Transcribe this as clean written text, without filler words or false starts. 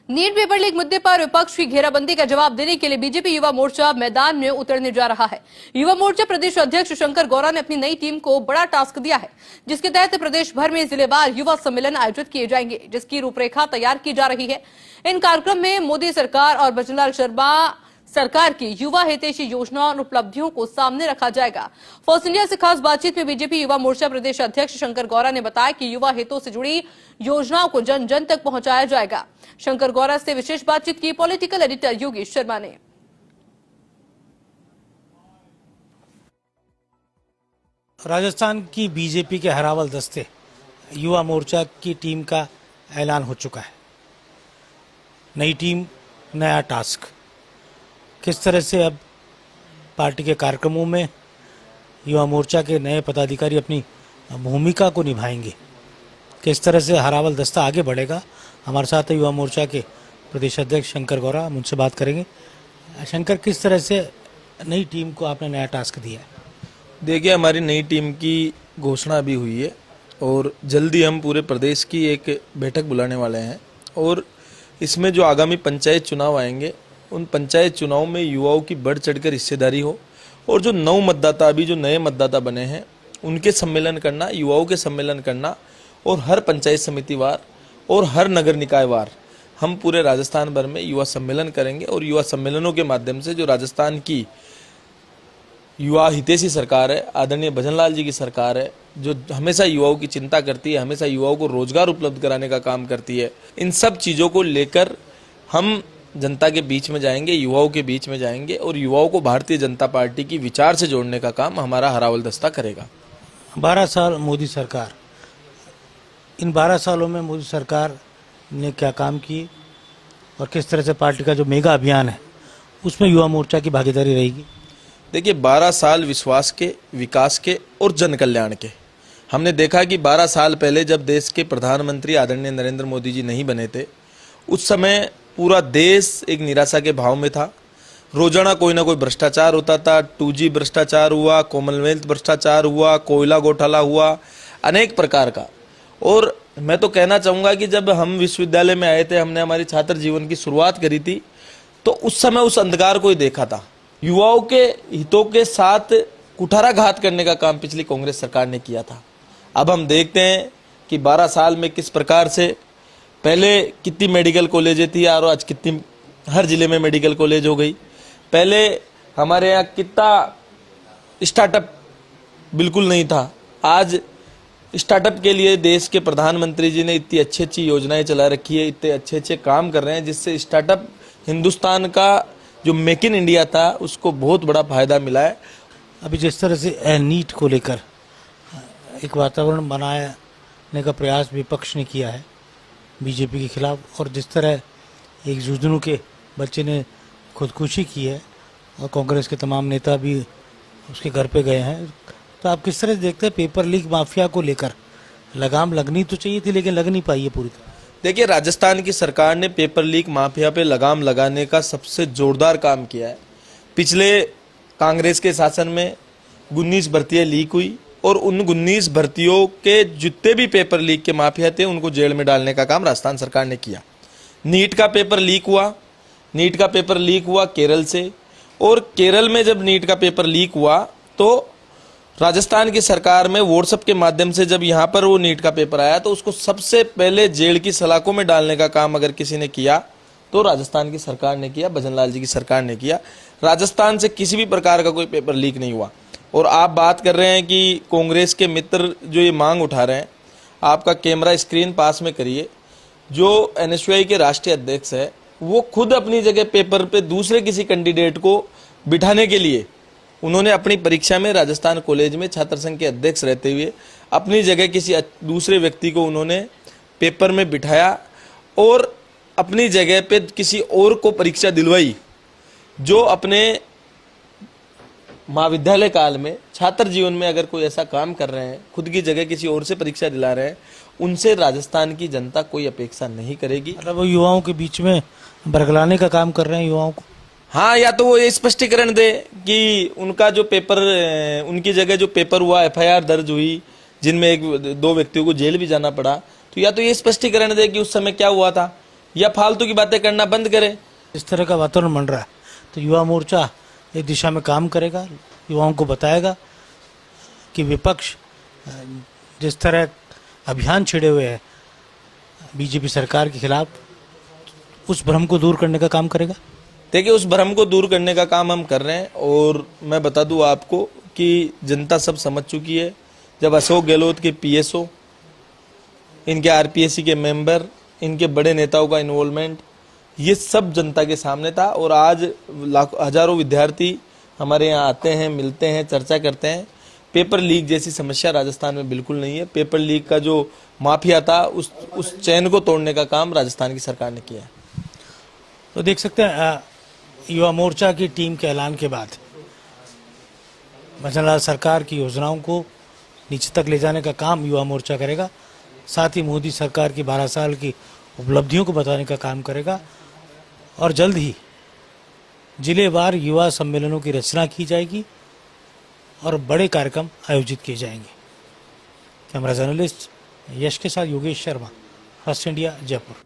NEET paper leak मुद्दे पर विपक्ष की घेराबंदी का जवाब देने के लिए बीजेपी युवा मोर्चा मैदान में उतरने जा रहा है। युवा मोर्चा प्रदेश अध्यक्ष शंकर गौरा ने अपनी नई टीम को बड़ा टास्क दिया है, जिसके तहत प्रदेश भर में जिलेवार युवा सम्मेलन आयोजित किए जाएंगे, जिसकी रूपरेखा तैयार की जा रही है। इन कार्यक्रम में मोदी सरकार और भजनलाल शर्मा सरकार की युवा हितैषी योजना और उपलब्धियों को सामने रखा जाएगा। फॉर्स इंडिया से खास बातचीत में बीजेपी युवा मोर्चा प्रदेश अध्यक्ष शंकर गौरा ने बताया कि युवा हितों से जुड़ी योजनाओं को जन जन तक पहुंचाया जाएगा। शंकर गौरा से विशेष बातचीत की पॉलिटिकल एडिटर योगेश शर्मा ने। राजस्थान की बीजेपी के हरावल दस्ते युवा मोर्चा की टीम का ऐलान हो चुका है। नई टीम, नया टास्क। किस तरह से अब पार्टी के कार्यक्रमों में युवा मोर्चा के नए पदाधिकारी अपनी भूमिका को निभाएंगे, किस तरह से हरावल दस्ता आगे बढ़ेगा। हमारे साथ युवा मोर्चा के प्रदेश अध्यक्ष शंकर गौरा, हम उनसे बात करेंगे। शंकर, किस तरह से नई टीम को आपने नया टास्क दिया है? देखिए, हमारी नई टीम की घोषणा अभी हुई है और जल्दी हम पूरे प्रदेश की एक बैठक बुलाने वाले हैं और इसमें जो आगामी पंचायत चुनाव आएंगे उन पंचायत चुनाव में युवाओं की बढ़ चढ़कर हिस्सेदारी हो और जो नव मतदाता, अभी जो नए मतदाता बने हैं, उनके सम्मेलन करना, युवाओं के सम्मेलन करना और हर पंचायत समिति वार और हर नगर निकाय वार हम पूरे राजस्थान भर में युवा सम्मेलन करेंगे और युवा सम्मेलनों के माध्यम से जो राजस्थान की युवा हितैषी सरकार है, आदरणीय भजनलाल जी की सरकार है, जो हमेशा युवाओं की चिंता करती है, हमेशा युवाओं को रोजगार उपलब्ध कराने का काम करती है, इन सब चीज़ों को लेकर हम जनता के बीच में जाएंगे, युवाओं के बीच में जाएंगे और युवाओं को भारतीय जनता पार्टी की विचार से जोड़ने का काम हमारा हरावल दस्ता करेगा। 12 साल मोदी सरकार, इन 12 सालों में मोदी सरकार ने क्या काम किए और किस तरह से पार्टी का जो मेगा अभियान है उसमें युवा मोर्चा की भागीदारी रहेगी? देखिए, 12 साल विश्वास के, विकास के और जन कल्याण के। हमने देखा कि 12 साल पहले जब देश के प्रधानमंत्री आदरणीय नरेंद्र मोदी जी नहीं बने थे, उस समय पूरा देश एक निराशा के भाव में था। रोजाना कोई ना कोई भ्रष्टाचार होता था। 2G भ्रष्टाचार हुआ, कॉमनवेल्थ भ्रष्टाचार हुआ, कोयला घोटाला हुआ, अनेक प्रकार का। और मैं तो कहना चाहूँगा कि जब हम विश्वविद्यालय में आए थे, हमने हमारी छात्र जीवन की शुरुआत करी थी, तो उस समय उस अंधकार को ही देखा था। युवाओं के हितों के साथ कुठाराघात करने का काम पिछली कांग्रेस सरकार ने किया था। अब हम देखते हैं कि 12 साल में किस प्रकार से, पहले कितनी मेडिकल कॉलेजें थी और आज कितनी, हर जिले में मेडिकल कॉलेज हो गई। पहले हमारे यहाँ कितना स्टार्टअप बिल्कुल नहीं था, आज स्टार्टअप के लिए देश के प्रधानमंत्री जी ने इतनी अच्छी अच्छी योजनाएं चला रखी है, इतने अच्छे अच्छे काम कर रहे हैं, जिससे स्टार्टअप हिंदुस्तान का जो मेक इन इंडिया था उसको बहुत बड़ा फायदा मिला है। अभी जिस तरह से नीट को लेकर एक वातावरण बनाने का प्रयास विपक्ष ने किया है बीजेपी के खिलाफ, और जिस तरह एक जुझनू के बच्चे ने खुदकुशी की है और कांग्रेस के तमाम नेता भी उसके घर पे गए हैं, तो आप किस तरह से देखते हैं पेपर लीक माफिया को लेकर? लगाम लगनी तो चाहिए थी लेकिन लग नहीं पाई है पूरी तरह। देखिए, राजस्थान की सरकार ने पेपर लीक माफिया पे लगाम लगाने का सबसे जोरदार काम किया है। पिछले कांग्रेस के शासन में 19 भर्तियां लीक हुई और उन 19 भर्तियों के जितने भी पेपर लीक के माफिया थे उनको जेल में डालने का काम राजस्थान सरकार ने किया। नीट का पेपर लीक हुआ केरल से, और केरल में जब नीट का पेपर लीक हुआ तो राजस्थान की सरकार में व्हाट्सएप के माध्यम से जब यहाँ पर वो नीट का पेपर आया तो उसको सबसे पहले जेल की सलाखों में डालने का काम अगर किसी ने किया तो राजस्थान की सरकार ने किया, भजनलाल जी की सरकार ने किया। राजस्थान से किसी भी प्रकार का कोई पेपर लीक नहीं हुआ। और आप बात कर रहे हैं कि कांग्रेस के मित्र जो ये मांग उठा रहे हैं, आपका कैमरा स्क्रीन पास में करिए। जो NSUI के राष्ट्रीय अध्यक्ष है वो खुद अपनी जगह पेपर पे दूसरे किसी कैंडिडेट को बिठाने के लिए उन्होंने अपनी परीक्षा में राजस्थान कॉलेज में छात्र संघ के अध्यक्ष रहते हुए अपनी जगह किसी दूसरे व्यक्ति को उन्होंने पेपर में बिठाया और अपनी जगह पे किसी और को परीक्षा दिलवाई, जो अपने महाविद्यालय काल में छात्र जीवन में अगर कोई ऐसा काम कर रहे हैं, खुद की जगह किसी और से परीक्षा दिला रहे हैं, उनसे राजस्थान की जनता कोई अपेक्षा नहीं करेगी। मतलब वो युवाओं के बीच में बरगलाने का काम कर रहे हैं युवाओं को। हाँ, या तो वो ये स्पष्टीकरण दे कि उनका जो पेपर, उनकी जगह जो पेपर हुआ, FIR दर्ज हुई जिनमें 1-2 व्यक्तियों को जेल भी जाना पड़ा, तो या तो ये स्पष्टीकरण दे कि उस समय क्या हुआ था। या फालतू की बातें करना बंद करे। इस तरह का वातावरण बन रहा है तो युवा मोर्चा इस दिशा में काम करेगा, युवाओं को बताएगा कि विपक्ष जिस तरह अभियान छिड़े हुए है बीजेपी सरकार के खिलाफ, उस भ्रम को दूर करने का काम करेगा। देखिए, उस भ्रम को दूर करने का काम हम कर रहे हैं और मैं बता दूं आपको कि जनता सब समझ चुकी है। जब अशोक गहलोत के पीएसओ, इनके आरपीएससी के मेंबर, इनके बड़े नेताओं का इन्वॉल्वमेंट, ये सब जनता के सामने था और आज हजारों विद्यार्थी हमारे यहाँ आते हैं, मिलते हैं, चर्चा करते हैं। पेपर लीक जैसी समस्या राजस्थान में बिल्कुल नहीं है। पेपर लीक का जो माफिया था उस चैन को तोड़ने का काम राजस्थान की सरकार ने किया है। तो देख सकते हैं युवा मोर्चा की टीम के ऐलान के बाद भजनलाल सरकार की योजनाओं को नीचे तक ले जाने का काम युवा मोर्चा करेगा। साथ ही मोदी सरकार की 12 साल की उपलब्धियों को बताने का काम करेगा और जल्द ही जिलेवार युवा सम्मेलनों की रचना की जाएगी और बड़े कार्यक्रम आयोजित किए जाएंगे। कैमरा जर्नलिस्ट यश के साथ योगेश शर्मा, फर्स्ट इंडिया, जयपुर।